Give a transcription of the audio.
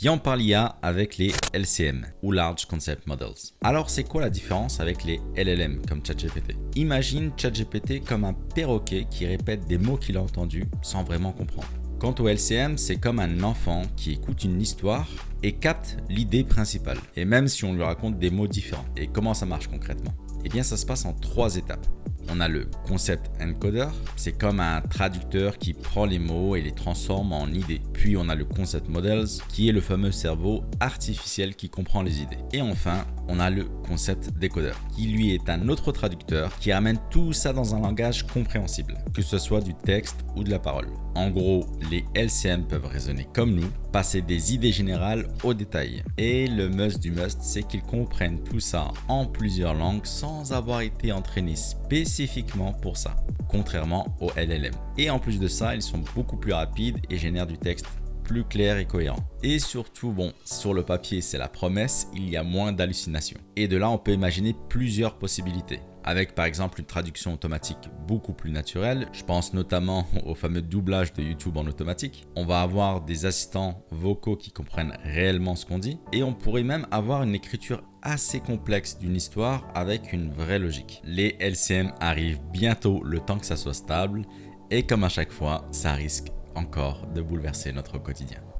Viens, on parle IA avec les LCM ou Large Concept Models. Alors, c'est quoi la différence avec les LLM comme ChatGPT? Imagine ChatGPT comme un perroquet qui répète des mots qu'il a entendus sans vraiment comprendre. Quant au LCM, c'est comme un enfant qui écoute une histoire et capte l'idée principale. Et même si on lui raconte des mots différents. Et comment ça marche concrètement? Eh bien, ça se passe en 3 étapes. On a le concept encoder, c'est comme un traducteur qui prend les mots et les transforme en idées. Puis on a le concept models, qui est le fameux cerveau artificiel qui comprend les idées. Et enfin, on a le concept decoder, qui lui est un autre traducteur qui ramène tout ça dans un langage compréhensible, que ce soit du texte ou de la parole. En gros, les LCM peuvent raisonner comme nous, passer des idées générales aux détails. Et le must du must, c'est qu'ils comprennent tout ça en plusieurs langues sans avoir été entraînés spécifiquement pour ça, contrairement aux LLM. Et en plus de ça, ils sont beaucoup plus rapides et génèrent du texte plus clair et cohérent. Et surtout, bon, sur le papier, c'est la promesse, il y a moins d'hallucinations. Et de là, on peut imaginer plusieurs possibilités. Avec par exemple une traduction automatique beaucoup plus naturelle, je pense notamment au fameux doublage de YouTube en automatique. On va avoir des assistants vocaux qui comprennent réellement ce qu'on dit et on pourrait même avoir une écriture assez complexe d'une histoire avec une vraie logique. Les LCM arrivent bientôt, le temps que ça soit stable, et comme à chaque fois, ça risque encore de bouleverser notre quotidien.